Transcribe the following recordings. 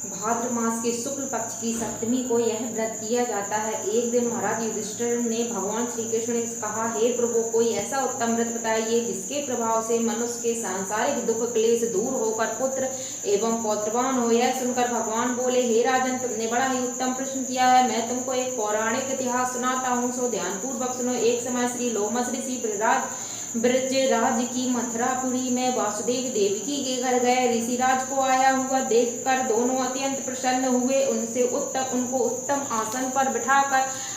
भाद्र मास के शुक्ल पक्ष की सप्तमी को यह व्रत किया जाता है। एक दिन महाराज युधिष्ठिर ने भगवान श्री कृष्ण से कहा, हे प्रभु, कोई ऐसा उत्तम व्रत बताइए जिसके प्रभाव से मनुष्य के सांसारिक दुख क्लेश दूर होकर पुत्र एवं पौत्रवान हो। यह सुनकर भगवान बोले, हे राजन, तुमने बड़ा ही उत्तम प्रश्न किया है। मैं तुमको एक पौराणिक इतिहास सुनाता हूँ, सो ध्यान पूर्वक सुनो। एक समय श्री लोमस ऋषि ब्रजराज की मथुरापुरी में वासुदेव देवकी के घर गए। ऋषिराज को आया हुआ देखकर दोनों अत्यंत प्रसन्न हुए। उनको उत्तम आसन पर बिठाकर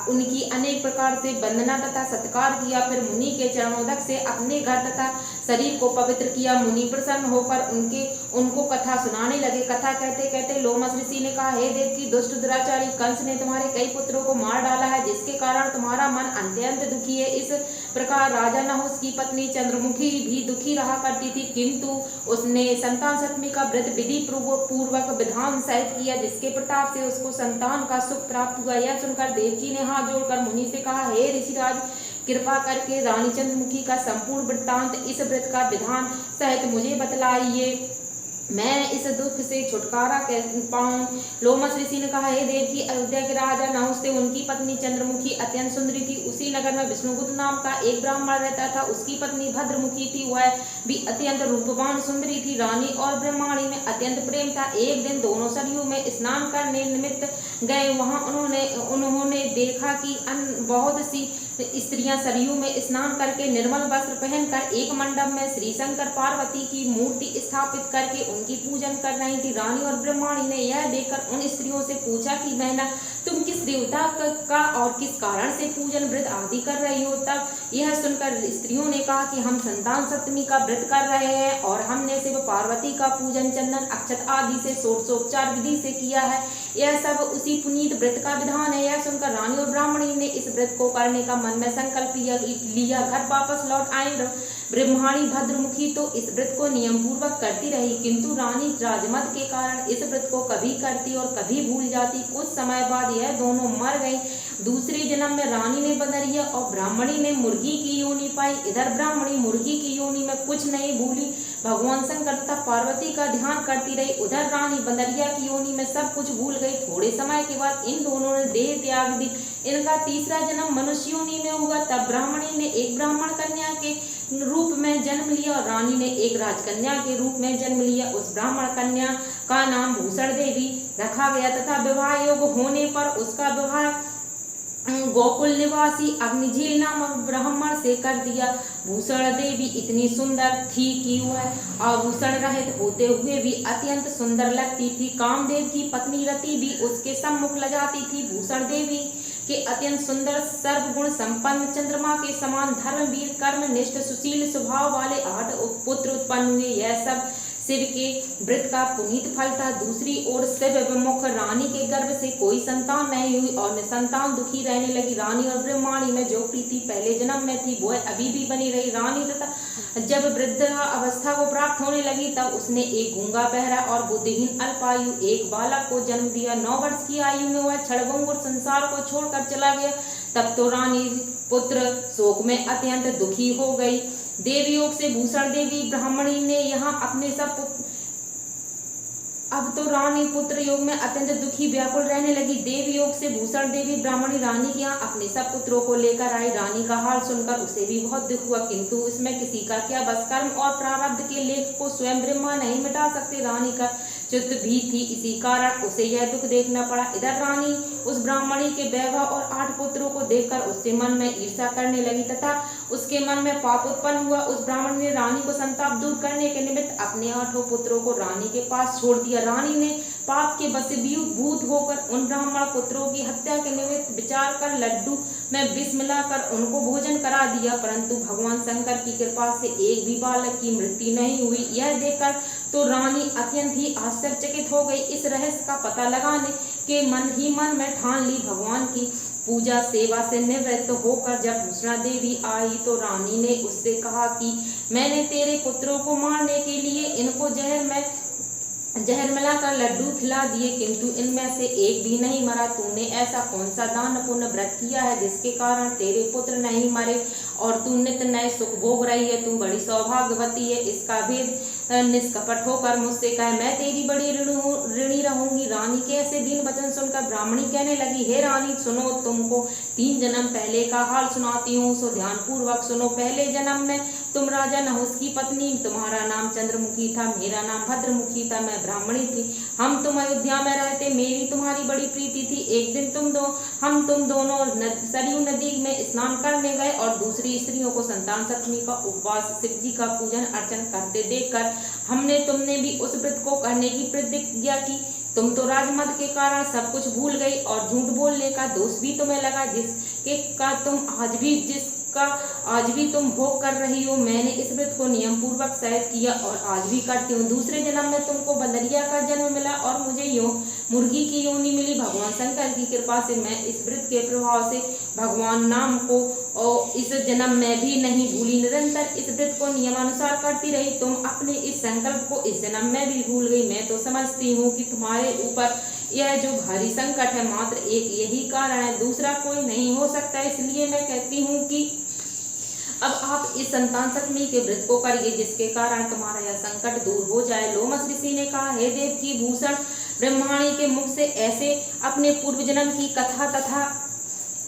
उनकी अनेक प्रकार से वंदना तथा सत्कार किया। फिर मुनि के चरणोदक से अपने घर तथा शरीर को पवित्र किया। मुनि प्रसन्न होकर उनको कथा सुनाने लगे। कथा कहते कहते लोमस ऋषि ने कहा, हे देव की दुष्ट दुराचारी कंस ने तुम्हारे कई पुत्रों को मार डाला है, जिसके कारण तुम्हारा मन अत्यंत दुखी है। इस प्रकार राजा नहुष की पत्नी चंद्रमुखी भी दुखी रहा करती थी, किंतु उसने संतान सप्तमी का व्रत विधि पूर्वक विधान सहित किया, जिसके प्रताप से उसको संतान का सुख प्राप्त हुआ। यह सुनकर देवकी ने हाथ जोड़कर मुनि से कहा, हे ऋषिराज, कृपा करके रानी चंद्रमुखी का संपूर्ण वृत्तांत इस व्रत का विधान सहित मुझे बतलाइए, मैं इस दुख से छुटकारा कैसे पाऊं। लोमस ऋषि ने कहा, हे देव की, अयोध्या के राजा नहुष थे, उनकी पत्नी चंद्रमुखी अत्यंत सुंदरी थी। उसी नगर में विष्णुगुप्त नाम का एक ब्राह्मण रहता था। उसकी पत्नी भद्रमुखी थी, वह भी अत्यंत रूपवान सुंदरी थी। रानी और ब्रह्माणी में अत्यंत प्रेम था। एक दिन दोनों सरयू में स्नान करने निमित्त गए। वहां उन्होंने देखा कि बहुत सी स्त्रियां सरयू में स्नान करके निर्मल वस्त्र पहनकर एक मंडप में श्री शंकर पार्वती की मूर्ति स्थापित करके उनकी पूजन कर रही थी। रानी और ब्रह्माणी ने यह देखकर उन स्त्रियों से पूछा कि बहना, तुम किस देवता का और किस कारण से पूजन व्रत आदि कर रही हो। तब यह सुनकर स्त्रियों ने कहा कि हम संतान सप्तमी का व्रत कर रहे हैं और हमने शिव पार्वती का पूजन चंदन अक्षत आदि से षोडशोपचार विधि से किया है। यह सब उसी पुनीत व्रत का विधान है। यह सुनकर रानी और ब्राह्मणी ने इस व्रत को करने का मन में संकल्प लिया। घर वापस लौट आए। ब्रह्माणी भद्रमुखी तो इस व्रत को नियम पूर्वक करती रही, किंतु रानी राजमद के कारण इस व्रत को कभी करती और कभी भूल जाती। कुछ समय बाद यह दोनों मर गई। दूसरे जन्म में रानी ने बंदरिया और ब्राह्मणी ने मुर्गी की योनि पाई। इधर ब्राह्मणी मुर्गी की योनि में कुछ नहीं भूली, भगवान शंकर तथा पार्वती का ध्यान करती रही। उधर रानी बंदरिया की योनि में सब कुछ भूल गई। थोड़े समय के बाद इन दोनों ने देह त्याग दी। इनका तीसरा जन्म मनुष्य योनि में हुआ। तब ब्राह्मणी ने एक ब्राह्मण कन्या के रूप में जन्म लिया और रानी ने एक राजकन्या के रूप में जन्म लिया। उस ब्राह्मण कन्या का नाम भूषण देवी रखा गया तथा विवाह योग्य होने पर उसका विवाह गोकुल निवासी अग्निझील नामक ब्राह्मण से कर दिया। भूषण देवी इतनी सुंदर थी कि वह आभूषण रहित होते हुए भी अत्यंत सुंदर लगती थी। कामदेव की पत्नी रति भी उसके सम्मुख लजाती थी। भूषण देवी के अत्यंत सुंदर सर्वगुण संपन्न चंद्रमा के समान धर्मवीर कर्मनिष्ठ सुशील स्वभाव वाले 8 पुत्र उत्पन्न हुए। यह सब शिव के व्रत का पुनीत फल था। दूसरी ओर शिव विमुख रानी के गर्भ से कोई संतान नहीं हुई और निसंतान दुखी रहने लगी। रानी और ब्रह्माणी में जो प्रीति पहले जन्म में थी वह अभी भी बनी रही। रानी तथा जब वृद्ध अवस्था को प्राप्त होने लगी तब उसने एक गूंगा बहरा और बुद्धिहीन अल्पायु एक बालक को जन्म दिया। 9 वर्ष की आयु में वह क्षणभंगुर संसार को छोड़कर चला गया। तब तो रानी पुत्र शोक में अत्यंत दुखी हो गई। देवयोग से भूषण देवी ब्राह्मणी ने यहाँ अपने सब अब तो रानी पुत्र योग में अत्यंत दुखी व्याकुल रहने लगी। देव योग से भूषण देवी ब्राह्मणी रानी के यहाँ अपने सब पुत्रों को लेकर आई। रानी का हाल सुनकर उसे भी बहुत दुख हुआ, किंतु इसमें किसी का क्या बस। कर्म और प्रारब्ध के लेख को स्वयं ब्रह्मा नहीं मिटा सकते। रानी का चित्त भी थी, इसी कारण उसे यह दुख देखना पड़ा। इधर रानी उस ब्राह्मणी के वैभव और 8 पुत्रों को देखकर उससे मन में ईर्ष्या करने लगी तथा उसके मन में पाप उत्पन्न हुआ। उस ब्राह्मण ने रानी को संताप दूर करने के निमित्त अपने 8 पुत्रों को रानी के पास छोड़ दिया। रानी ने पाप के वशीभूत होकर उन ब्राह्मण पुत्रों की हत्या के निमित्त विचार कर लड्डू में विष मिलाकर उनको भोजन करा दिया, परंतु भगवान शंकर की कृपा से एक भी बालक की मृत्यु नहीं हुई। यह देखकर तो रानी अत्यंत ही आश्चर्यचकित हो गई। इस रहस्य का पता लगाने के मन ही मन में ठान ली। भगवान की पूजा सेवा से निवृत्त होकर जब भूषणा देवी आई तो रानी ने उससे कहा कि मैंने तेरे पुत्रों को मारने के लिए इनको जहर मिलाकर लड्डू खिला दिए, किंतु इनमें से एक भी नहीं मरा। तूने ऐसा कौन सा दान पुण्य व्रत किया है जिसके कारण तेरे पुत्र नहीं मरे और तू नित्य नए सुख भोग रही है। तू बड़ी सौभाग्यवती है। इसका भेद निष्कपट होकर मुझसे कहे, मैं तेरी बड़ी ऋणी रहूंगी। रानी के ऐसे दीन वचन सुनकर ब्राह्मणी कहने लगी, हे रानी सुनो, तुमको 3 जन्म पहले का हाल सुनाती हूँ, सो ध्यान पूर्वक सुनो। पहले जन्म में तुम राजा नहुस की पत्नी, तुम्हारा नाम चंद्रमुखी था, मेरा नाम भद्रमुखी था, मैं ब्राह्मणी थी। हम तुम अयोध्या में रहते, मेरी तुम्हारी बड़ी प्रीति थी। एक दिन हम तुम दोनों सरयू नदी में स्नान करने गए और दूसरी स्त्रियों को संतान सप्तमी का उपवास, शिव जी का पूजन अर्चन करते देखकर तुमने भी उस व्रत को करने की प्रतिज्ञा की। तुम तो राजमद के कारण सब कुछ भूल गई और झूठ बोलने का दोष भी तुम्हें लगा, जिसका आज भी तुम भोग कर रही हो। मैंने इस व्रत को नियम पूर्वक शायद किया और आज भी करती हूँ। दूसरे जन्म में तुमको बंदरिया का जन्म मिला और मुझे मुर्गी की योनि मिली। भगवान शंकर की कृपा से मैं इस व्रत के प्रभाव से भगवान नाम को और इस जन्म में भी नहीं भूली। निरंतर इस व्रत को नियमानुसार करती रही। तुम अपने इस संकल्प को इस जन्म में भी भूल गई। मैं तो समझती हूँ कि तुम्हारे ऊपर यह जो भारी संकट है मात्र एक यही कारण है, दूसरा कोई नहीं हो सकता। इसलिए मैं कहती हूँ कि अब आप इस संतान सप्तमी के व्रत को करिए, जिसके कारण तुम्हारा यह संकट दूर हो जाए। लोमस ऋषि ने कहा, हे देव की भूषण, ब्रह्माणी के मुख से ऐसे अपने पूर्व जन्म की कथा तथा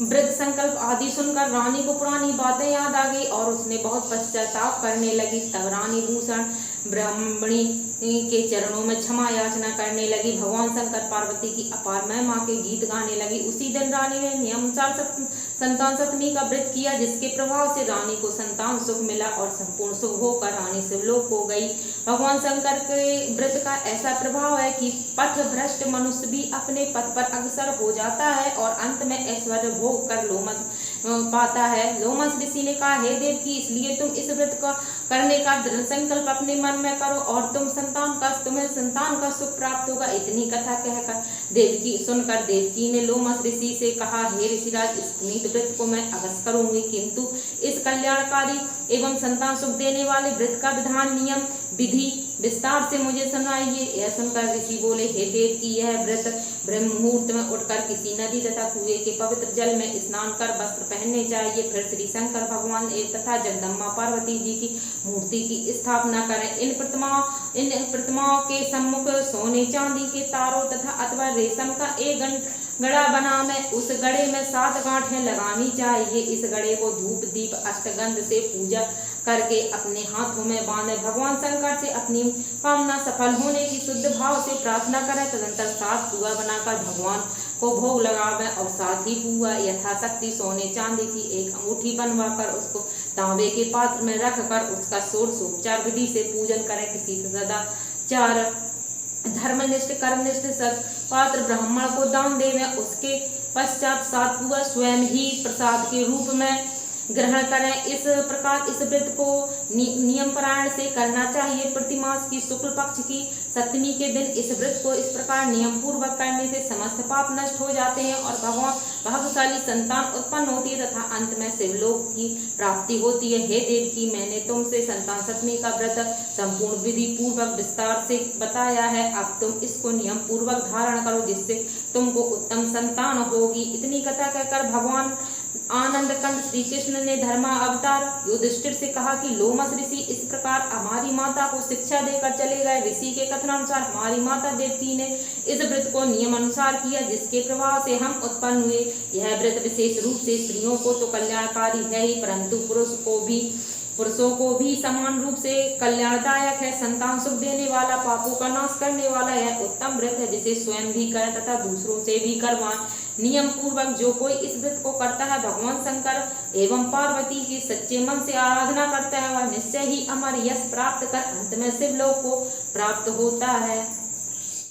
व्रत संकल्प आदि सुनकर रानी को पुरानी बातें याद आ गई और उसने बहुत पश्चाताप करने लगी। तब रानी भूषण ब्राह्मणी के चरणों में क्षमा याचना करने लगी। भगवान शंकर पार्वती की अपार महिमा के गीत गाने लगी। उसी दिन रानी ने नियमानुसार संतान सप्तमी का व्रत किया, जिसके प्रभाव से रानी को संतान सुख मिला और संपूर्ण सुख होकर रानी शिवलोक हो गई। भगवान शंकर के व्रत का ऐसा प्रभाव है कि पथ भ्रष्ट मनुष्य भी अपने पथ पर अग्रसर हो जाता है और अंत में ऐश्वर्य भोग कर लोमस पाता है। लोमस ऋषि ने कहा, हे देव की, इसलिए तुम इस व्रत का करने का दृढ़ संकल्प अपने मन में करो और तुम्हें संतान का सुख प्राप्त होगा। इतनी कथा कहकर देवकी सुनकर देवकी ने लोमस ऋषि से कहा, हे ऋषिराज, इस पुनीत व्रत को मैं अवश्य करूंगी, किंतु इस कल्याणकारी एवं संतान सुख देने वाले व्रत का विधान नियम विधि विस्तार से मुझे सुनाइए। यह सुनकर ऋषि बोले, हे देव की, यह व्रत ब्रह्म मुहूर्त में उठकर किसी नदी तथा कुएं के पवित्र जल में स्नान कर वस्त्र पहनने चाहिए। फिर श्री शंकर भगवान तथा जगदम्बा पार्वती जी की मूर्ति की स्थापना करें। इन प्रतिमाओं के सम्मुख सोने चांदी के तारों तथा अथवा रेशम का एक गड़ा बना में उस गड़े में 7 गांठें लगानी चाहिए। इस गड़े को धूप दीप अष्टगंध से पूजा करके अपने हाथों में बांधे भगवान शंकर से अपनी कामना सफल होने की शुद्ध भाव से प्रार्थना करें। तदंतर 7 पुआ बनाकर भगवान को भोग लगावे और साथ ही पुआ यथाशक्ति सोने चांदी की एक अंगूठी बनवाकर उसको तांबे के पात्र में रखकर उसका षोडशोपचार विधि से पूजन करें। किसी सदाचार धर्मनिष्ठ कर्मनिष्ठ पात्र ब्राह्मण को दान देवे। उसके पश्चात 7 पुआ स्वयं ही प्रसाद के रूप में ग्रहण करें। इस प्रकार इस व्रत को नियम परायण से करना चाहिए। प्रतिमास की शुक्ल पक्ष की सप्तमी के दिन इस व्रत को इस प्रकार नियम पूर्वक करने से समस्त पाप नष्ट हो जाते हैं और भाग्यशाली संतान उत्पन्न होती है तथा अंत में शिवलोक की प्राप्ति होती है। हे देव की, मैंने तुमसे संतान सप्तमी का व्रत संपूर्ण विधि पूर्वक विस्तार से बताया है। अब तुम इसको नियम पूर्वक धारण करो, जिससे तुमको उत्तम संतान होगी। इतनी कथा कहकर भगवान आनंद कंद श्री कृष्ण ने धर्मा अवतार युधिष्ठिर से कहा कि लोमस ऋषि इस प्रकार हमारी माता को शिक्षा देकर चले गए। ऋषि के कथनानुसार हमारी माता देवकी ने इस व्रत को नियम अनुसार किया, जिसके प्रभाव से हम उत्पन्न हुए। यह व्रत विशेष रूप से स्त्रियों को तो कल्याणकारी है ही, परंतु पुरुषों को भी समान रूप से कल्याणदायक है। संतान सुख देने वाला, पापों का नाश करने वाला यह उत्तम व्रत है, जिसे स्वयं भी करें तथा दूसरों से भी करवाएं। नियम पूर्वक जो कोई इस व्रत को करता है, भगवान शंकर एवं पार्वती की सच्चे मन से आराधना करता है, वह निश्चय ही अमर यश प्राप्त कर अंत में शिवलोक को प्राप्त होता है।